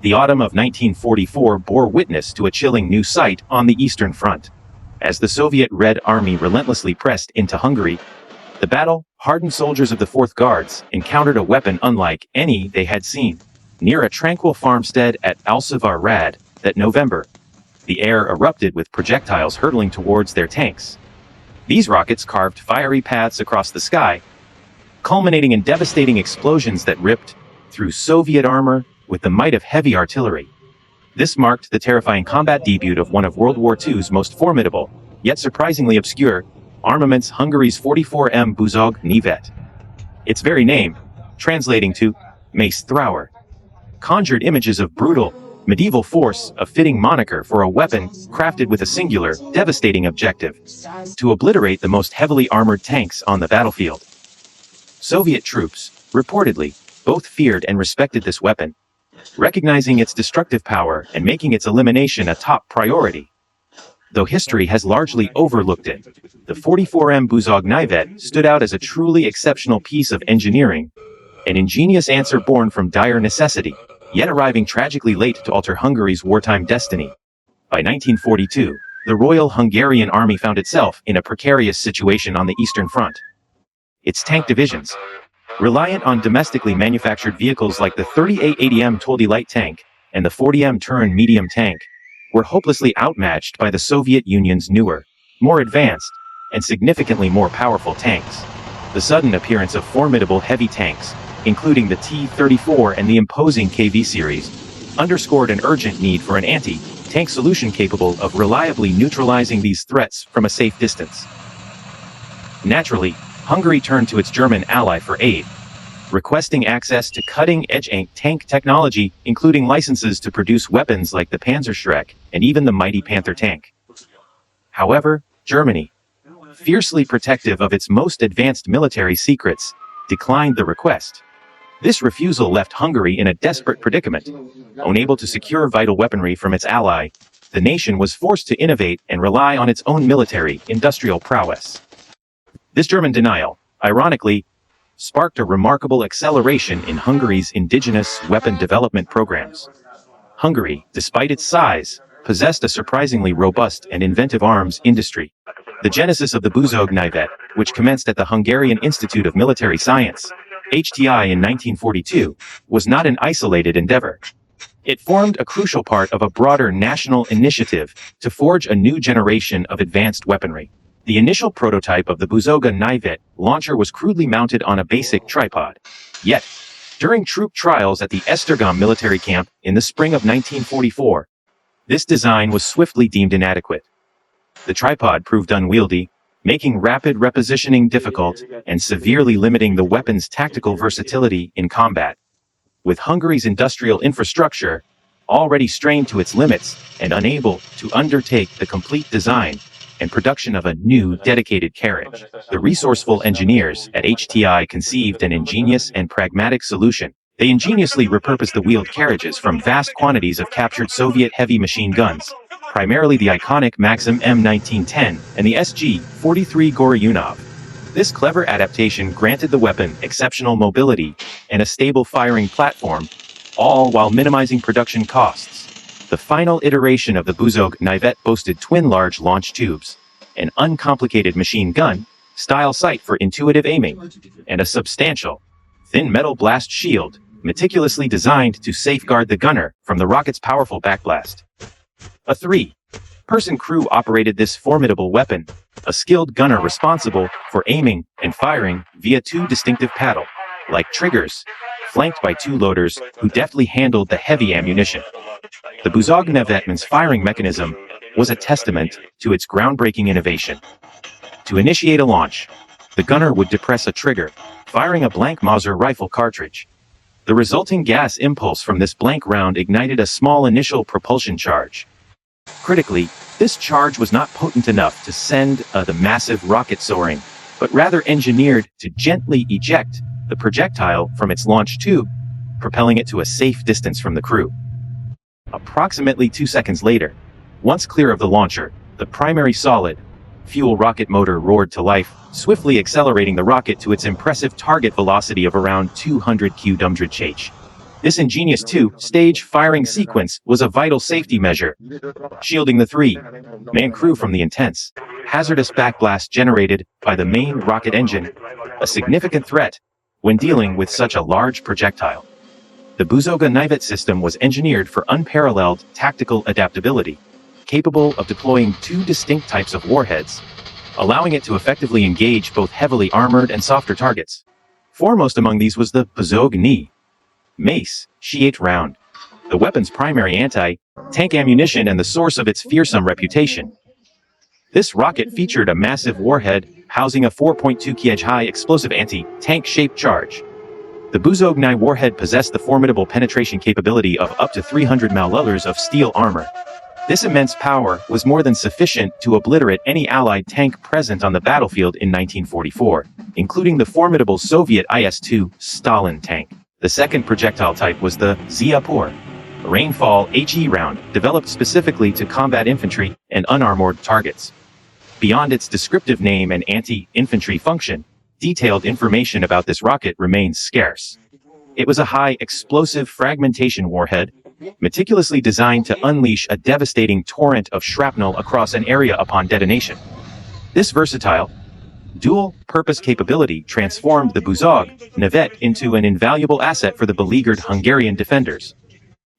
The autumn of 1944 bore witness to a chilling new sight on the Eastern Front. As the Soviet Red Army relentlessly pressed into Hungary, the battle-hardened soldiers of the Fourth Guards encountered a weapon unlike any they had seen. Near a tranquil farmstead at Alsavar Rad that November, the air erupted with projectiles hurtling towards their tanks. These rockets carved fiery paths across the sky, culminating in devastating explosions that ripped through Soviet armor with the might of heavy artillery. This marked the terrifying combat debut of one of World War II's most formidable, yet surprisingly obscure, armaments, Hungary's 44M Buzog Nevet. Its very name, translating to Mace Thrower, conjured images of brutal, medieval force, a fitting moniker for a weapon crafted with a singular, devastating objective: to obliterate the most heavily armored tanks on the battlefield. Soviet troops, reportedly, both feared and respected this weapon, recognizing its destructive power and making its elimination a top priority. Though history has largely overlooked it, the 44M Buzog Nevet stood out as a truly exceptional piece of engineering, an ingenious answer born from dire necessity, yet arriving tragically late to alter Hungary's wartime destiny. By 1942, the Royal Hungarian Army found itself in a precarious situation on the Eastern Front. Its tank divisions, reliant on domestically manufactured vehicles like the 3880M Toldi light tank and the 40M Turin medium tank, were hopelessly outmatched by the Soviet Union's newer, more advanced, and significantly more powerful tanks. The sudden appearance of formidable heavy tanks, including the T-34 and the imposing KV series, underscored an urgent need for an anti-tank solution capable of reliably neutralizing these threats from a safe distance. Naturally, Hungary turned to its German ally for aid, requesting access to cutting-edge tank technology, including licenses to produce weapons like the Panzerschreck and even the mighty Panther tank. However, Germany, fiercely protective of its most advanced military secrets, declined the request. This refusal left Hungary in a desperate predicament. Unable to secure vital weaponry from its ally, the nation was forced to innovate and rely on its own military-industrial prowess. This German denial, ironically, sparked a remarkable acceleration in Hungary's indigenous weapon development programs. Hungary, despite its size, possessed a surprisingly robust and inventive arms industry. The genesis of the Buzog Nevet, which commenced at the Hungarian Institute of Military Science, HTI, in 1942, was not an isolated endeavor. It formed a crucial part of a broader national initiative to forge a new generation of advanced weaponry. The initial prototype of the Buzoga Nevet launcher was crudely mounted on a basic tripod. Yet, during troop trials at the Esztergom military camp in the spring of 1944, this design was swiftly deemed inadequate. The tripod proved unwieldy, making rapid repositioning difficult and severely limiting the weapon's tactical versatility in combat. With Hungary's industrial infrastructure already strained to its limits and unable to undertake the complete design and production of a new dedicated carriage, the resourceful engineers at HTI conceived an ingenious and pragmatic solution. They ingeniously repurposed the wheeled carriages from vast quantities of captured Soviet heavy machine guns, primarily the iconic Maxim M1910 and the SG-43 Goryunov. This clever adaptation granted the weapon exceptional mobility and a stable firing platform, all while minimizing production costs. The final iteration of the Buzog Nevet boasted twin large launch tubes, an uncomplicated machine gun-style sight for intuitive aiming, and a substantial, thin metal blast shield, meticulously designed to safeguard the gunner from the rocket's powerful backblast. A three-person crew operated this formidable weapon, a skilled gunner responsible for aiming and firing via two distinctive paddle-like triggers, flanked by two loaders who deftly handled the heavy ammunition. The Buzog Nevetman's firing mechanism was a testament to its groundbreaking innovation. To initiate a launch, the gunner would depress a trigger, firing a blank Mauser rifle cartridge. The resulting gas impulse from this blank round ignited a small initial propulsion charge. Critically, this charge was not potent enough to send the massive rocket soaring, but rather engineered to gently eject the projectile from its launch tube, propelling it to a safe distance from the crew. Approximately 2 seconds later, once clear of the launcher, the primary solid fuel rocket motor roared to life, swiftly accelerating the rocket to its impressive target velocity of around 200 km/h. This ingenious two-stage firing sequence was a vital safety measure, shielding the three-man crew from the intense, hazardous backblast generated by the main rocket engine, a significant threat when dealing with such a large projectile. The WWII system was engineered for unparalleled tactical adaptability, capable of deploying two distinct types of warheads, allowing it to effectively engage both heavily armored and softer targets. Foremost among these was the WWII Mace She-8 round, the weapon's primary anti-tank ammunition and the source of its fearsome reputation. This rocket featured a massive warhead housing a 4.2 kg high explosive anti-tank shaped charge. The WWII warhead possessed the formidable penetration capability of up to 300 milliliters of steel armor. This immense power was more than sufficient to obliterate any Allied tank present on the battlefield in 1944, including the formidable Soviet IS-2 Stalin tank. The second projectile type was the Zapor, a rainfall HE round developed specifically to combat infantry and unarmored targets. Beyond its descriptive name and anti-infantry function, detailed information about this rocket remains scarce. It was a high explosive fragmentation warhead, meticulously designed to unleash a devastating torrent of shrapnel across an area upon detonation. This versatile, dual-purpose capability transformed the WWII into an invaluable asset for the beleaguered Hungarian defenders.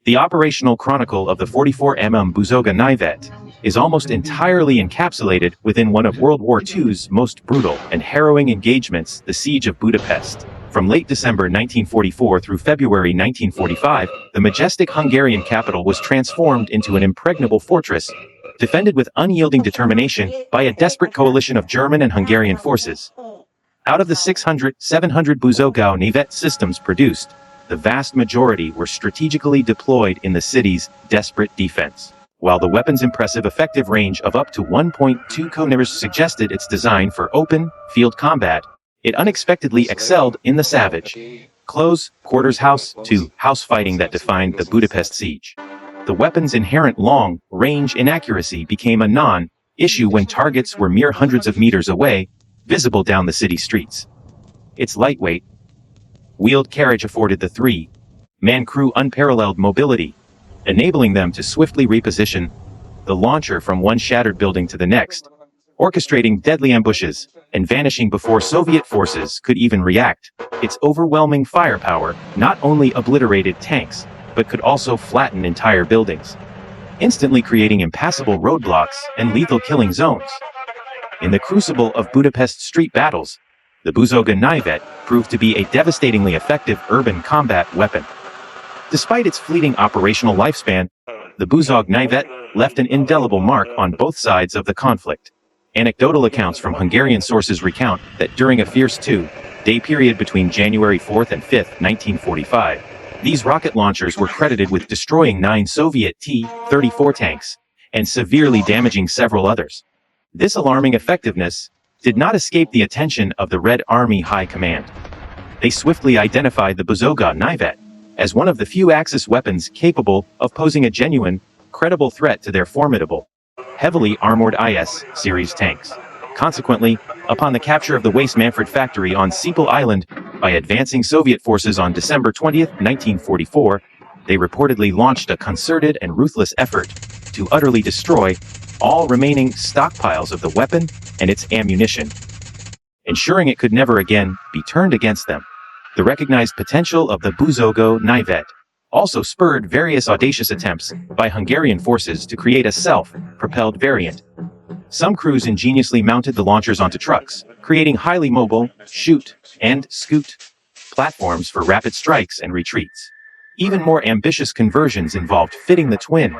The operational chronicle of the 44mm WWII is almost entirely encapsulated within one of World War II's most brutal and harrowing engagements, the Siege of Budapest. From late December 1944 through February 1945, the majestic Hungarian capital was transformed into an impregnable fortress, defended with unyielding determination by a desperate coalition of German and Hungarian forces. Out of the 700 WWII systems produced, the vast majority were strategically deployed in the city's desperate defense. While the weapon's impressive effective range of up to 1.2 km suggested its design for open, field combat, it unexpectedly excelled in the savage, close quarters house-to-house fighting that defined the Budapest siege. The weapon's inherent long-range inaccuracy became a non-issue when targets were mere hundreds of meters away, visible down the city streets. Its lightweight, wheeled carriage afforded the three-man crew unparalleled mobility, enabling them to swiftly reposition the launcher from one shattered building to the next, orchestrating deadly ambushes and vanishing before Soviet forces could even react. Its overwhelming firepower not only obliterated tanks, but could also flatten entire buildings, instantly creating impassable roadblocks and lethal killing zones. In the crucible of Budapest street battles, the WWII proved to be a devastatingly effective urban combat weapon. Despite its fleeting operational lifespan, the WWII left an indelible mark on both sides of the conflict. Anecdotal accounts from Hungarian sources recount that during a fierce two-day period between January 4th and 5th, 1945, these rocket launchers were credited with destroying 9 Soviet T-34 tanks and severely damaging several others. This alarming effectiveness did not escape the attention of the Red Army High Command. They swiftly identified the WWII as one of the few Axis weapons capable of posing a genuine, credible threat to their formidable, heavily armored IS-series tanks. Consequently, upon the capture of the Waste-Manfred factory on Sepal Island by advancing Soviet forces on December 20, 1944, they reportedly launched a concerted and ruthless effort to utterly destroy all remaining stockpiles of the weapon and its ammunition, ensuring it could never again be turned against them. The recognized potential of the WWII also spurred various audacious attempts by Hungarian forces to create a self-propelled variant. Some crews ingeniously mounted the launchers onto trucks, creating highly mobile shoot and scoot platforms for rapid strikes and retreats. Even more ambitious conversions involved fitting the twin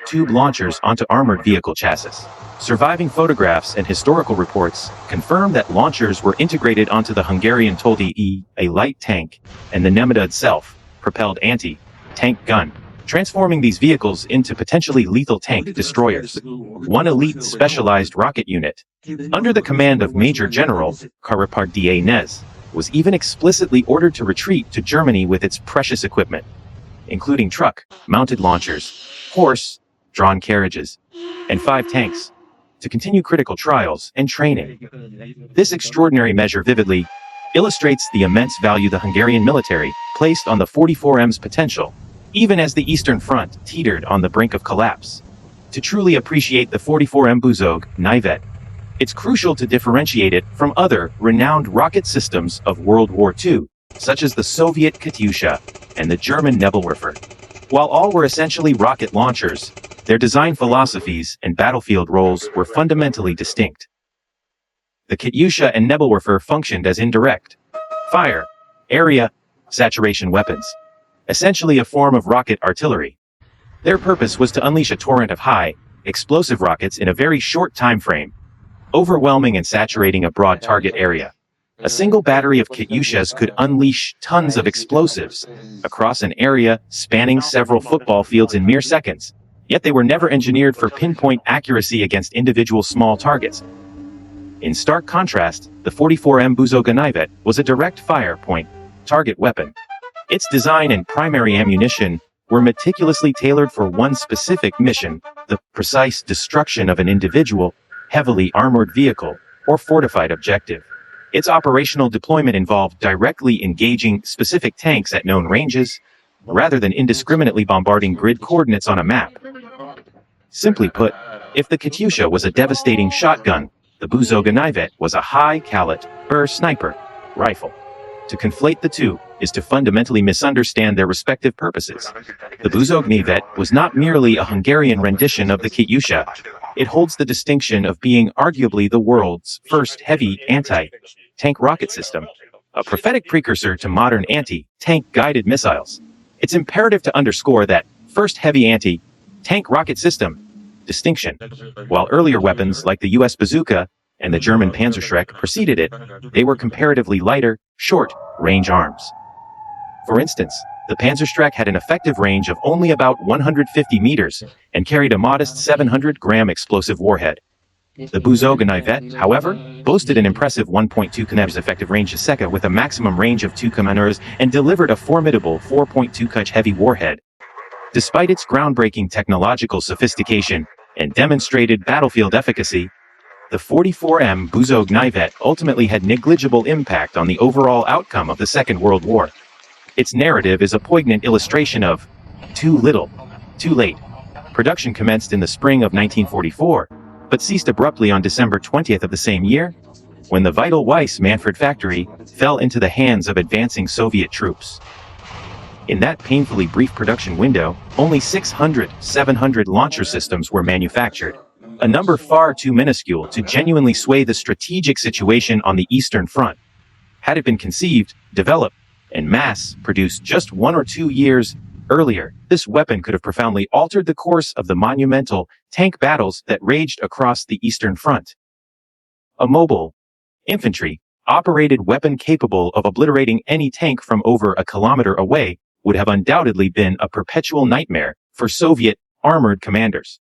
tube launchers onto armored vehicle chassis. Surviving photographs and historical reports confirm that launchers were integrated onto the Hungarian Toldi, a light tank, and the Nemeda self-propelled anti-tank gun, transforming these vehicles into potentially lethal tank destroyers. One elite specialized rocket unit, under the command of Major General Karapardier Nez, was even explicitly ordered to retreat to Germany with its precious equipment, including truck-mounted launchers, horse-drawn carriages, and 5 tanks, to continue critical trials and training. This extraordinary measure vividly illustrates the immense value the Hungarian military placed on the 44M's potential, even as the Eastern Front teetered on the brink of collapse. To truly appreciate the 44M WWII, it's crucial to differentiate it from other renowned rocket systems of World War II, such as the Soviet Katyusha and the German Nebelwerfer. While all were essentially rocket launchers, their design philosophies and battlefield roles were fundamentally distinct. The Katyusha and Nebelwerfer functioned as indirect fire, area, saturation weapons, essentially a form of rocket artillery. Their purpose was to unleash a torrent of high, explosive rockets in a very short time frame, overwhelming and saturating a broad target area. A single battery of Katyushas could unleash tons of explosives across an area spanning several football fields in mere seconds, yet they were never engineered for pinpoint accuracy against individual small targets. In stark contrast, the 44M WWII was a direct fire point target weapon. Its design and primary ammunition were meticulously tailored for one specific mission: the precise destruction of an individual, heavily armored vehicle, or fortified objective. Its operational deployment involved directly engaging specific tanks at known ranges, rather than indiscriminately bombarding grid coordinates on a map. Simply put, if the Katyusha was a devastating shotgun, the WWII was a high-caliber sniper rifle. To conflate the two is to fundamentally misunderstand their respective purposes. The WWII was not merely a Hungarian rendition of the Katyusha. It holds the distinction of being arguably the world's first heavy anti-tank rocket system, a prophetic precursor to modern anti-tank guided missiles. It's imperative to underscore that first heavy anti-tank rocket system distinction. While earlier weapons like the US bazooka and the German Panzerschreck preceded it, they were comparatively lighter, short-range arms. For instance, the Panzerschreck had an effective range of only about 150 meters and carried a modest 700-gram explosive warhead. The WWII, however, boasted an impressive 1.2 km effective range a second with a maximum range of 2 km and delivered a formidable 4.2 km heavy warhead. Despite its groundbreaking technological sophistication and demonstrated battlefield efficacy, the 44M WWII ultimately had negligible impact on the overall outcome of the Second World War. Its narrative is a poignant illustration of too little, too late. Production commenced in the spring of 1944, but ceased abruptly on December 20th of the same year, when the vital Weiss Manfred factory fell into the hands of advancing Soviet troops. In that painfully brief production window, only 700 launcher systems were manufactured, a number far too minuscule to genuinely sway the strategic situation on the Eastern Front. Had it been conceived, developed, and mass-produced just 1 or 2 years earlier, this weapon could have profoundly altered the course of the monumental tank battles that raged across the Eastern Front. A mobile, infantry-operated weapon capable of obliterating any tank from over a kilometer away would have undoubtedly been a perpetual nightmare for Soviet armored commanders.